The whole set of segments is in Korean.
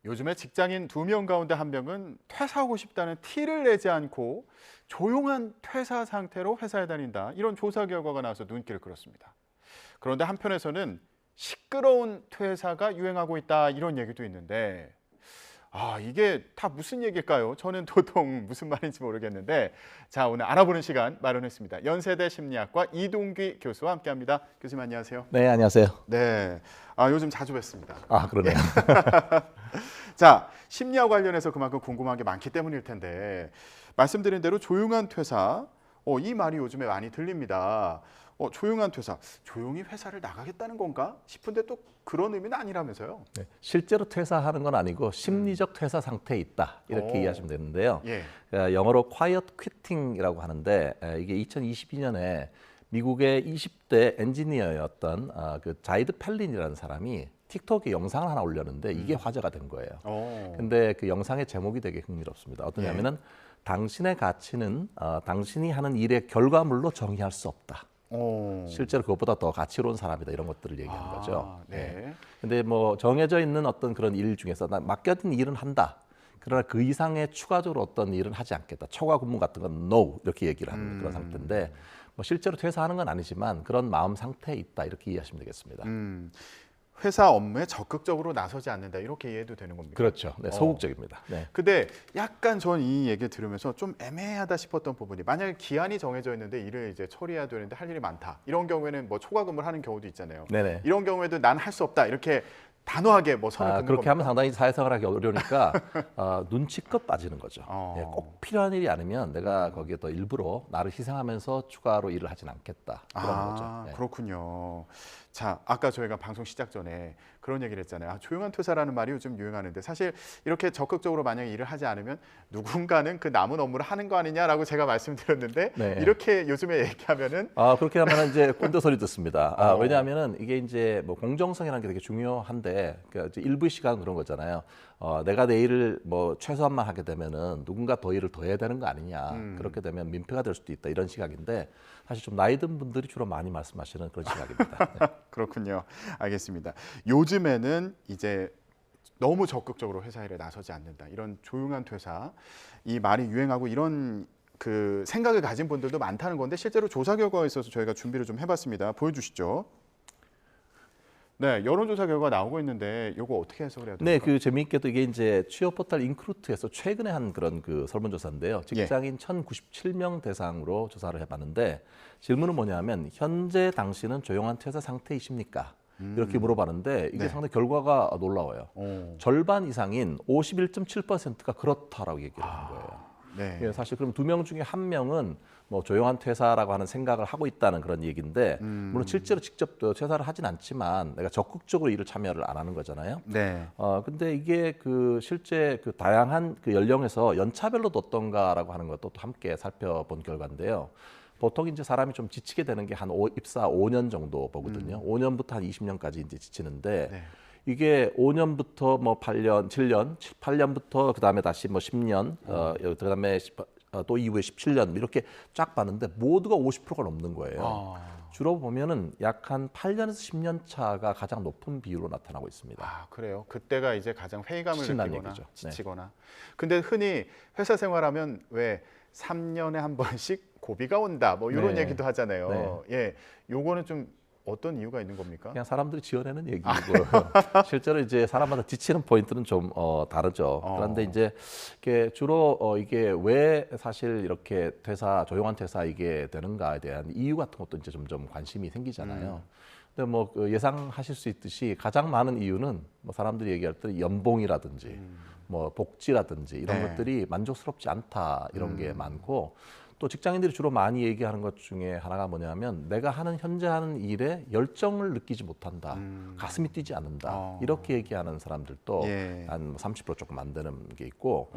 요즘에 직장인 2명 가운데 1명은 퇴사하고 싶다는 티를 내지 않고 조용한 퇴사 상태로 회사에 다닌다. 이런 조사 결과가 나와서 눈길을 끌었습니다. 그런데 한편에서는 시끄러운 퇴사가 유행하고 있다. 이런 얘기도 있는데 이게 다 무슨 얘기일까요? 저는 도통 무슨 말인지 모르겠는데 자, 오늘 알아보는 시간 마련했습니다. 연세대 심리학과 이동규 교수와 함께합니다. 교수님 안녕하세요. 네, 안녕하세요. 네, 요즘 자주 뵙습니다. 그러네요. 자, 심리와 관련해서 그만큼 궁금한 게 많기 때문일 텐데 말씀드린 대로 조용한 퇴사, 이 말이 요즘에 많이 들립니다. 조용한 퇴사, 조용히 회사를 나가겠다는 건가 싶은데 또 그런 의미는 아니라면서요. 네, 실제로 퇴사하는 건 아니고 심리적 퇴사 상태에 있다 이렇게 이해하시면 되는데요. 예. 영어로 quiet quitting이라고 하는데 이게 2022년에 미국의 20대 엔지니어였던 그 자이드 팰린이라는 사람이 틱톡에 영상을 하나 올렸는데 이게 화제가 된 거예요. 근데 그 영상의 제목이 되게 흥미롭습니다. 어떠냐면은 당신의 가치는 당신이 하는 일의 결과물로 정의할 수 없다. 실제로 그것보다 더 가치로운 사람이다 이런 것들을 얘기하는 거죠. 네. 근데 뭐 정해져 있는 어떤 그런 일 중에서 나 맡겨진 일은 한다. 그러나 그 이상의 추가적으로 어떤 일은 하지 않겠다. 초과 근무 같은 건 no 이렇게 얘기를 하는 그런 상태인데 뭐 실제로 퇴사하는 건 아니지만 그런 마음 상태에 있다 이렇게 이해하시면 되겠습니다. 회사 업무에 적극적으로 나서지 않는다 이렇게 이해해도 되는 겁니까? 그렇죠. 네, 소극적입니다. 네. 근데 약간 전 이 얘기 들으면서 좀 애매하다 싶었던 부분이 만약에 기한이 정해져 있는데 일을 이제 처리해야 되는데 할 일이 많다. 이런 경우에는 뭐 초과 근무를 하는 경우도 있잖아요. 네네. 이런 경우에도 난 할 수 없다. 이렇게 단호하게 뭐 선을 긋는 그렇게 겁니까? 하면 상당히 사회생활하기 어려우니까 눈치껏 빠지는 거죠. 꼭 필요한 일이 아니면 내가 거기에 더 일부러 나를 희생하면서 추가로 일을 하진 않겠다. 그런 거죠. 네. 그렇군요. 자, 아까 저희가 방송 시작 전에 그런 얘기를 했잖아요. 조용한 퇴사라는 말이 요즘 유행하는데 사실 이렇게 적극적으로 만약에 일을 하지 않으면 누군가는 그 남은 업무를 하는 거 아니냐라고 제가 말씀드렸는데 네. 이렇게 요즘에 얘기하면은 그렇게 하면 이제 꼰대 소리 듣습니다. 왜냐하면은 이게 이제 뭐 공정성이라는 게 되게 중요한데 그러니까 일부 시간 그런 거잖아요. 내가 내 일을 뭐 최소한만 하게 되면은 누군가 더 일을 더 해야 되는 거 아니냐. 그렇게 되면 민폐가 될 수도 있다 이런 시각인데 사실 좀 나이 든 분들이 주로 많이 말씀하시는 그런 시각입니다. 네. 그렇군요. 알겠습니다. 요즘에는 이제 너무 적극적으로 회사 일에 나서지 않는다. 이런 조용한 퇴사 이 말이 유행하고 이런 그 생각을 가진 분들도 많다는 건데 실제로 조사 결과가 있어서 저희가 준비를 좀 해봤습니다. 보여주시죠. 네, 여론조사 결과 나오고 있는데 이거 어떻게 해석을 해야 됩니까? 네, 그 재미있게도 이게 이제 취업 포털 인크루트에서 최근에 한 그런 그 설문조사인데요. 직장인 1,097명 대상으로 조사를 해봤는데 질문은 뭐냐면 현재 당신은 조용한 퇴사 상태이십니까? 이렇게 물어봤는데 이게 상당히 결과가 놀라워요. 절반 이상인 51.7%가 그렇다라고 얘기를 하는 거예요. 네. 사실 그럼 2명 중에 1명은 뭐 조용한 퇴사라고 하는 생각을 하고 있다는 그런 얘기인데 물론 실제로 직접 퇴사를 하진 않지만 내가 적극적으로 일을 참여를 안 하는 거잖아요. 네. 근데 이게 그 실제 그 다양한 그 연령에서 연차별로도 어떤가라고 하는 것도 또 함께 살펴본 결과인데요. 보통 이제 사람이 좀 지치게 되는 게 한 입사 5년 정도 보거든요. 5년부터 한 20년까지 이제 지치는데 네. 이게 5년부터 뭐 8년, 7년, 8년부터 그다음에 다시 뭐 10년, 그다음에 또 이후에 17년 이렇게 쫙 봤는데 모두가 50%가 넘는 거예요. 주로 보면은 약 한 8년에서 10년 차가 가장 높은 비율로 나타나고 있습니다. 그래요. 그때가 이제 가장 회의감을 지친다는 느끼거나 얘기죠. 지치거나. 근데 흔히 회사 생활하면 왜 3년에 한 번씩 고비가 온다. 뭐 이런 네. 얘기도 하잖아요. 예. 요거는 좀 어떤 이유가 있는 겁니까? 그냥 사람들이 지어내는 얘기고 실제로 이제 사람마다 지치는 포인트는 좀 다르죠. 그런데 이제 이게 주로 이게 왜 사실 이렇게 조용한 퇴사 이게 되는가에 대한 이유 같은 것도 이제 점점 관심이 생기잖아요. 근데 뭐 예상하실 수 있듯이 가장 많은 이유는 뭐 사람들이 얘기할 때 연봉이라든지 뭐 복지라든지 이런 것들이 만족스럽지 않다 이런 게 많고. 또 직장인들이 주로 많이 얘기하는 것 중에 하나가 뭐냐면 내가 현재 하는 일에 열정을 느끼지 못한다. 가슴이 뛰지 않는다. 이렇게 얘기하는 사람들도 한 30% 조금 안 되는 게 있고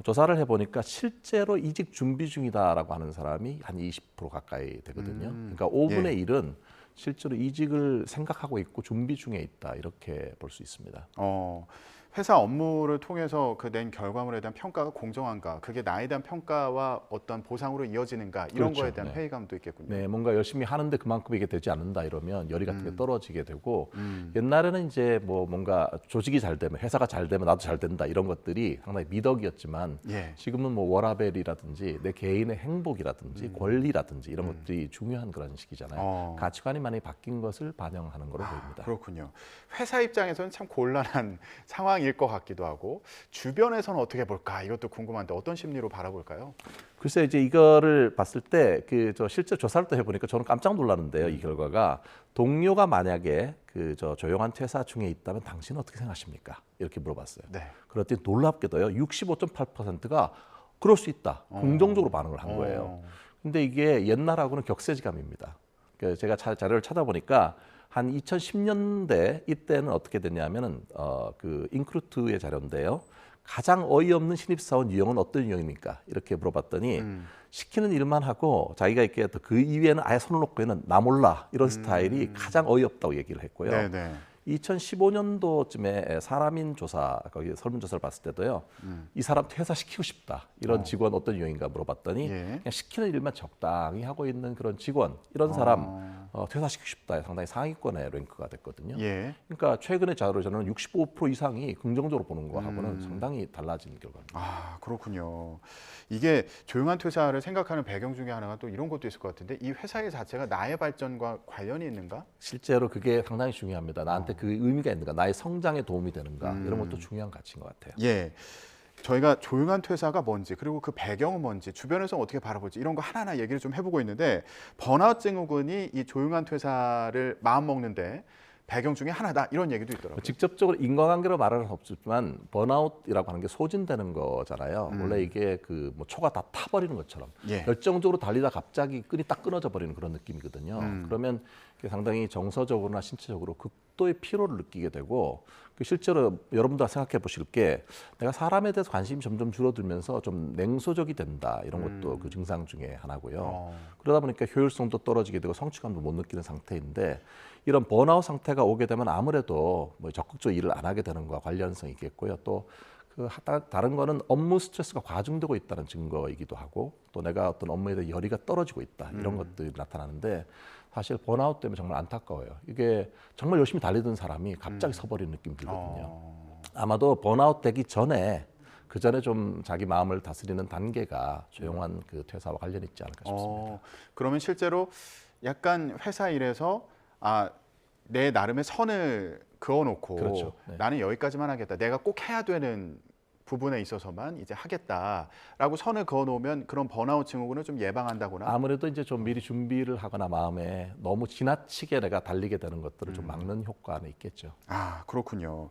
조사를 해보니까 실제로 이직 준비 중이다라고 하는 사람이 한 20% 가까이 되거든요. 그러니까 5분의 1은 실제로 이직을 생각하고 있고 준비 중에 있다. 이렇게 볼 수 있습니다. 회사 업무를 통해서 그 낸 결과물에 대한 평가가 공정한가, 그게 나에 대한 평가와 어떤 보상으로 이어지는가 이런 그렇죠. 거에 대한 네. 회의감도 있겠군요. 네, 뭔가 열심히 하는데 그만큼 이게 되지 않는다 이러면 열의 같은 게 떨어지게 되고 음. 옛날에는 이제 뭐 뭔가 조직이 잘 되면 회사가 잘 되면 나도 잘 된다 이런 것들이 상당히 미덕이었지만 예. 지금은 뭐 워라밸이라든지 내 개인의 행복이라든지 권리라든지 이런 것들이 중요한 그런 시기잖아요. 가치관이 많이 바뀐 것을 반영하는 거로 보입니다. 그렇군요. 회사 입장에서는 참 곤란한 상황일 것 같기도 하고 주변에서는 어떻게 볼까 이것도 궁금한데 어떤 심리로 바라볼까요? 글쎄 이제 이거를 봤을 때 그 저 실제 조사를 또 해보니까 저는 깜짝 놀랐는데요. 이 결과가 동료가 만약에 그 저 조용한 퇴사 중에 있다면 당신은 어떻게 생각하십니까? 이렇게 물어봤어요. 네. 그랬더니 놀랍게도요. 65.8%가 그럴 수 있다. 긍정적으로 반응을 한 거예요. 근데 이게 옛날하고는 격세지감입니다. 그 제가 자료를 찾아보니까 한 2010년대 이때는 어떻게 됐냐면은 그 인크루트의 자료인데요. 가장 어이없는 신입사원 유형은 어떤 유형입니까? 이렇게 물어봤더니 시키는 일만 하고 자기가 이렇게 그 이외에는 아예 손을 놓고는 나 몰라 이런 스타일이 가장 어이없다고 얘기를 했고요. 네네. 2015년도쯤에 사람인 조사, 거기 설문조사를 봤을 때도요. 이 사람 퇴사시키고 싶다. 이런 직원 어떤 유형인가 물어봤더니 예. 그냥 시키는 일만 적당히 하고 있는 그런 직원, 이런 사람 퇴사시키고 싶다. 상당히 상위권의 랭크가 됐거든요. 예. 그러니까 최근의 자료로 저는 65% 이상이 긍정적으로 보는 거하고는 상당히 달라진 결과입니다. 아, 그렇군요. 이게 조용한 퇴사를 생각하는 배경 중에 하나가 또 이런 것도 있을 것 같은데 이 회사의 자체가 나의 발전과 관련이 있는가? 실제로 그게 상당히 중요합니다. 나한테 그 의미가 있는가, 나의 성장에 도움이 되는가 이런 것도 중요한 가치인 것 같아요. 예. 저희가 조용한 퇴사가 뭔지 그리고 그 배경은 뭔지 주변에서 어떻게 바라볼지 이런 거 하나하나 얘기를 좀 해보고 있는데 번아웃 증후군이 이 조용한 퇴사를 마음먹는데 배경 중에 하나다 이런 얘기도 있더라고요. 직접적으로 인과관계로 말하는 없지만 번아웃이라고 하는 게 소진되는 거잖아요. 원래 이게 그 뭐 초가 다 타버리는 것처럼 예. 열정적으로 달리다 갑자기 끈이 딱 끊어져 버리는 그런 느낌이거든요. 그러면 이게 상당히 정서적으로나 신체적으로 극도의 피로를 느끼게 되고 그 실제로 여러분들 생각해 보실 게 내가 사람에 대해서 관심이 점점 줄어들면서 좀 냉소적이 된다 이런 것도 그 증상 중에 하나고요. 그러다 보니까 효율성도 떨어지게 되고 성취감도 못 느끼는 상태인데 이런 번아웃 상태가 오게 되면 아무래도 뭐 적극적으로 일을 안 하게 되는 것과 관련성이 있겠고요. 또 그 다른 거는 업무 스트레스가 과중되고 있다는 증거이기도 하고 또 내가 어떤 업무에 대한 열의가 떨어지고 있다 이런 것들이 나타나는데 사실 번아웃 때문에 정말 안타까워요. 이게 정말 열심히 달리던 사람이 갑자기 서버리는 느낌이 들거든요. 아마도 번아웃 되기 전에 그 전에 좀 자기 마음을 다스리는 단계가 조용한 그 퇴사와 관련이 있지 않을까 싶습니다. 그러면 실제로 약간 회사 일에서 내 나름의 선을 그어놓고 그렇죠. 네. 나는 여기까지만 하겠다. 내가 꼭 해야 되는 부분에 있어서만 이제 하겠다라고 선을 그어놓으면 그런 번아웃 증후군을 좀 예방한다거나. 아무래도 이제 좀 미리 준비를 하거나 마음에 너무 지나치게 내가 달리게 되는 것들을 좀 막는 효과는 있겠죠. 아, 그렇군요.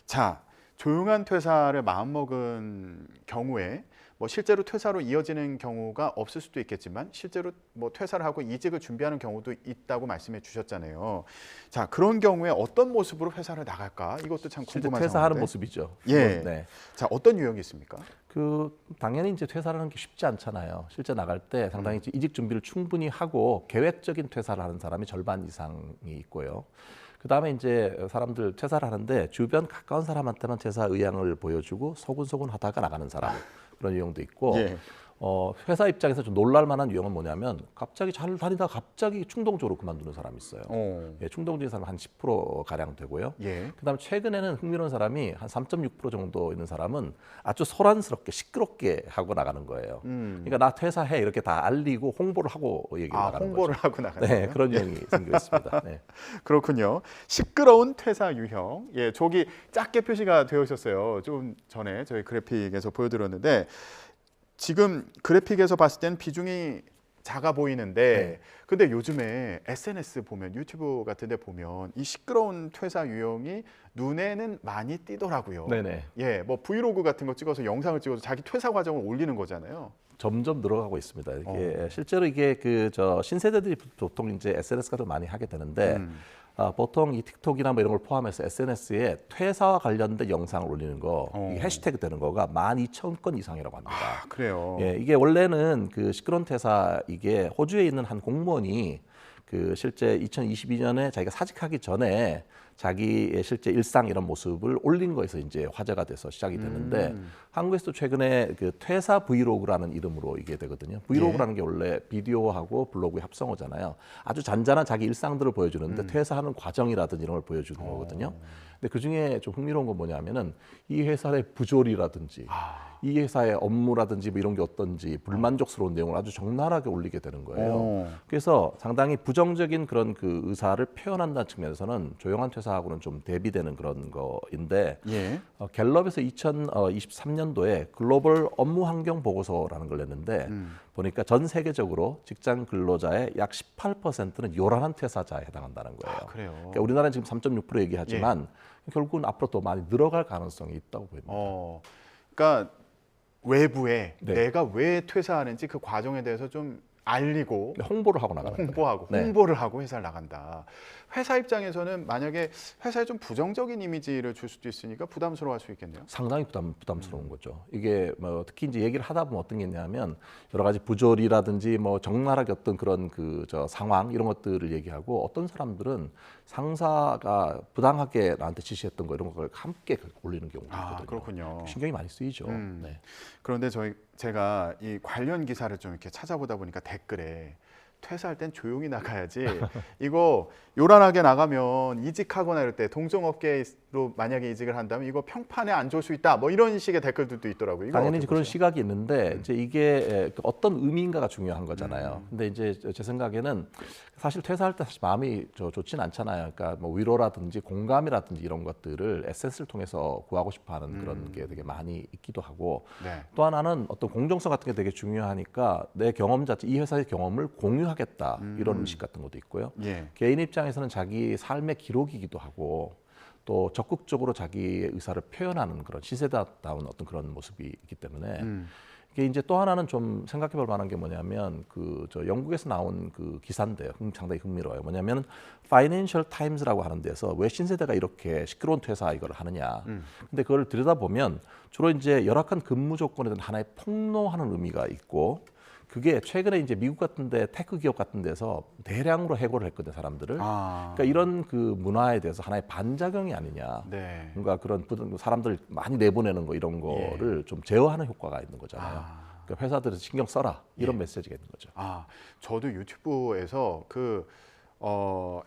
자, 조용한 퇴사를 마음먹은 경우에 뭐 실제로 퇴사로 이어지는 경우가 없을 수도 있겠지만 실제로 뭐 퇴사를 하고 이직을 준비하는 경우도 있다고 말씀해 주셨잖아요. 자, 그런 경우에 어떤 모습으로 회사를 나갈까? 이것도 참 실제 궁금한 퇴사하는 상황인데. 모습이죠. 예. 네. 자, 어떤 유형이 있습니까? 그 당연히 이제 퇴사를 하는 게 쉽지 않잖아요. 실제 나갈 때 상당히 이제 이직 준비를 충분히 하고 계획적인 퇴사를 하는 사람이 절반 이상이 있고요. 그 다음에 이제 사람들 퇴사를 하는데 주변 가까운 사람한테만 퇴사 의향을 보여주고 소근소근 하다가 나가는 사람 그런 유형도 있고 예. 회사 입장에서 좀 놀랄 만한 유형은 뭐냐면 갑자기 잘 다니다가 갑자기 충동적으로 그만두는 사람이 있어요. 예, 충동적인 사람 한 10% 가량 되고요. 예. 그다음에 최근에는 흥미로운 사람이 한 3.6% 정도 있는 사람은 아주 소란스럽게 시끄럽게 하고 나가는 거예요. 그러니까 나 퇴사해 이렇게 다 알리고 홍보를 하고 얘기를 나가는 홍보를 거죠. 하고 나가는 네, 거예요? 그런 유형이 생겨 있습니다. 네. 그렇군요. 시끄러운 퇴사 유형. 예, 저기 작게 표시가 되어 있었어요. 좀 전에 저희 그래픽에서 보여드렸는데 지금 그래픽에서 봤을 때는 비중이 작아 보이는데 근데 요즘에 SNS 보면 유튜브 같은 데 보면 이 시끄러운 퇴사 유형이 눈에는 많이 띄더라고요. 네네. 예, 뭐 브이로그 같은 거 찍어서 영상을 찍어서 자기 퇴사 과정을 올리는 거잖아요. 점점 늘어가고 있습니다. 이게 실제로 이게 그 저 신세대들이 보통 이제 SNS 같은 걸 많이 하게 되는데 보통 이 틱톡이나 뭐 이런 걸 포함해서 SNS에 퇴사와 관련된 영상을 올리는 거, 이 해시태그 되는 거가 12,000건 이상이라고 합니다. 아, 그래요. 예, 이게 원래는 그 시끄러운 퇴사 이게 호주에 있는 한 공무원이 그 실제 2022년에 자기가 사직하기 전에 자기의 실제 일상 이런 모습을 올린 거에서 이제 화제가 돼서 시작이 됐는데 한국에서도 최근에 그 퇴사 브이로그라는 이름으로 이게 되거든요. 브이로그라는 게 원래 비디오하고 블로그의 합성어잖아요. 아주 잔잔한 자기 일상들을 보여주는데 퇴사하는 과정이라든지 이런 걸 보여주는 거거든요. 근데 그 중에 좀 흥미로운 건 뭐냐면은 이 회사의 부조리라든지 이 회사의 업무라든지 뭐 이런 게 어떤지 불만족스러운 내용을 아주 적나라하게 올리게 되는 거예요. 그래서 상당히 부정적인 그런 그 의사를 표현한다는 측면에서는 조용한 퇴사하고는 좀 대비되는 그런 거인데 예. 갤럽에서 2023년도에 글로벌 업무 환경 보고서라는 걸 냈는데 보니까 전 세계적으로 직장 근로자의 약 18%는 요란한 퇴사자에 해당한다는 거예요. 그래요. 그러니까 우리나라는 지금 3.6% 얘기하지만 결국은 앞으로 더 많이 늘어갈 가능성이 있다고 보입니다. 그러니까 외부에 네. 내가 왜 퇴사하는지 그 과정에 대해서 좀 알리고 홍보를 하고 나가는 거예요. 홍보를 하고 회사를 나간다. 회사 입장에서는 만약에 회사에 좀 부정적인 이미지를 줄 수도 있으니까 부담스러워할 수 있겠네요. 상당히 부담스러운 거죠. 이게 뭐 특히 이제 얘기를 하다 보면 어떤 게 있냐면 여러 가지 부조리라든지 뭐 적나라하게 어떤 그런 그 상황 이런 것들을 얘기하고 어떤 사람들은 상사가 부당하게 나한테 지시했던 거 이런 걸 함께 올리는 경우가 있거든요. 그렇군요. 신경이 많이 쓰이죠. 네. 그런데 제가 이 관련 기사를 좀 이렇게 찾아보다 보니까 댓글에 퇴사할 땐 조용히 나가야지. 이거 요란하게 나가면 이직하거나 이럴 때 동종업계로 만약에 이직을 한다면 이거 평판에 안 좋을 수 있다. 뭐 이런 식의 댓글들도 있더라고요. 이거 당연히 어떻게 그런 보세요? 시각이 있는데 이제 이게 어떤 의미인가가 중요한 거잖아요. 근데 이제 제 생각에는 사실 퇴사할 때 사실 마음이 좋지는 않잖아요. 그러니까 뭐 위로라든지 공감이라든지 이런 것들을 SNS를 통해서 구하고 싶어하는 그런 게 되게 많이 있기도 하고 네. 또 하나는 어떤 공정성 같은 게 되게 중요하니까 내 경험 자체, 이 회사의 경험을 공유하겠다 이런 의식 같은 것도 있고요. 예. 개인 입장에서는 자기 삶의 기록이기도 하고 또 적극적으로 자기의 의사를 표현하는 그런 시세다운 어떤 그런 모습이 있기 때문에 이게 이제 또 하나는 좀 생각해볼 만한 게 뭐냐면 그 영국에서 나온 그 기사인데요. 상당히 흥미로워요. 뭐냐면 파이낸셜 타임즈라고 하는 데서 왜 신세대가 이렇게 시끄러운 퇴사 이걸 하느냐. 근데 그걸 들여다보면 주로 이제 열악한 근무 조건에 대한 하나의 폭로하는 의미가 있고 그게 최근에 이제 미국 같은데 테크 기업 같은 데서 대량으로 해고를 했거든요, 사람들을. 그러니까 이런 그 문화에 대해서 하나의 반작용이 아니냐. 네. 뭔가 그런 사람들 많이 내보내는 거 이런 거를 좀 제어하는 효과가 있는 거잖아요. 그러니까 회사들은 신경 써라 이런 메시지가 있는 거죠. 저도 유튜브에서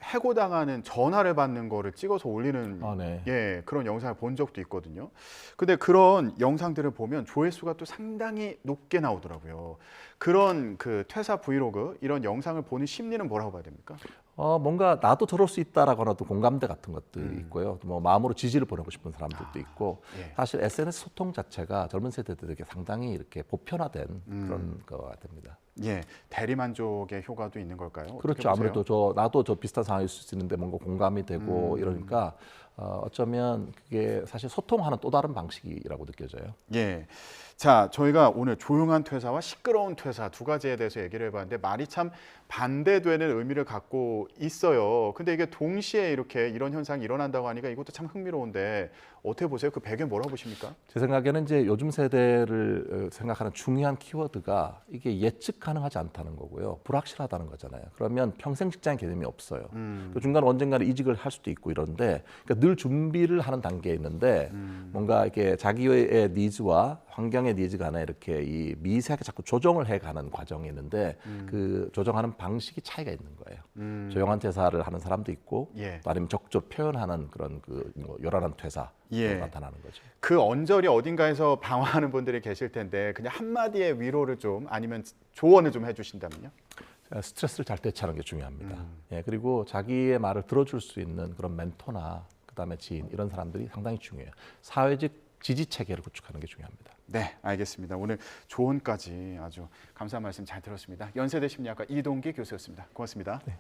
해고당하는 전화를 받는 거를 찍어서 올리는 네. 그런 영상을 본 적도 있거든요. 근데 그런 영상들을 보면 조회수가 또 상당히 높게 나오더라고요. 그런 그 퇴사 브이로그 이런 영상을 보는 심리는 뭐라고 봐야 됩니까? 뭔가 나도 저럴 수 있다라거나 또 공감대 같은 것들이 있고요. 뭐 마음으로 지지를 보내고 싶은 사람들도 있고 사실 SNS 소통 자체가 젊은 세대들에게 상당히 이렇게 보편화된 그런 거 같습니다. 예, 대리만족의 효과도 있는 걸까요? 그렇죠. 아무래도 나도 비슷한 상황일 수 있는데 뭔가 공감이 되고 이러니까 어쩌면 그게 사실 소통하는 또 다른 방식이라고 느껴져요. 예. 자, 저희가 오늘 조용한 퇴사와 시끄러운 퇴사 두 가지에 대해서 얘기를 해봤는데 말이 참 반대되는 의미를 갖고 있어요. 근데 이게 동시에 이렇게 이런 현상이 일어난다고 하니까 이것도 참 흥미로운데 어떻게 보세요? 그 배경 뭐라고 보십니까? 제 생각에는 이제 요즘 세대를 생각하는 중요한 키워드가 이게 예측 가능하지 않다는 거고요. 불확실하다는 거잖아요. 그러면 평생 직장 개념이 없어요. 그 중간 언젠가는 이직을 할 수도 있고 이런데 그러니까 늘 준비를 하는 단계에 있는데 뭔가 이렇게 자기의 니즈와 환경의 니즈 간에 이렇게 이 미세하게 자꾸 조정을 해가는 과정이 있는데 그 조정하는 방식이 차이가 있는 거예요. 조용한 퇴사를 하는 사람도 있고 또 아니면 적극적으로 표현하는 그런 뭐 요란한 퇴사 나타나는 거죠. 그 언저리 어딘가에서 방황하는 분들이 계실 텐데 그냥 한마디의 위로를 좀 아니면 조언을 좀 해주신다면요? 스트레스를 잘 대처하는 게 중요합니다. 그리고 자기의 말을 들어줄 수 있는 그런 멘토나 그다음에 지인 이런 사람들이 상당히 중요해요. 사회적 지지 체계를 구축하는 게 중요합니다. 네, 알겠습니다. 오늘 조언까지 아주 감사한 말씀 잘 들었습니다. 연세대 심리학과 이동기 교수였습니다. 고맙습니다. 네.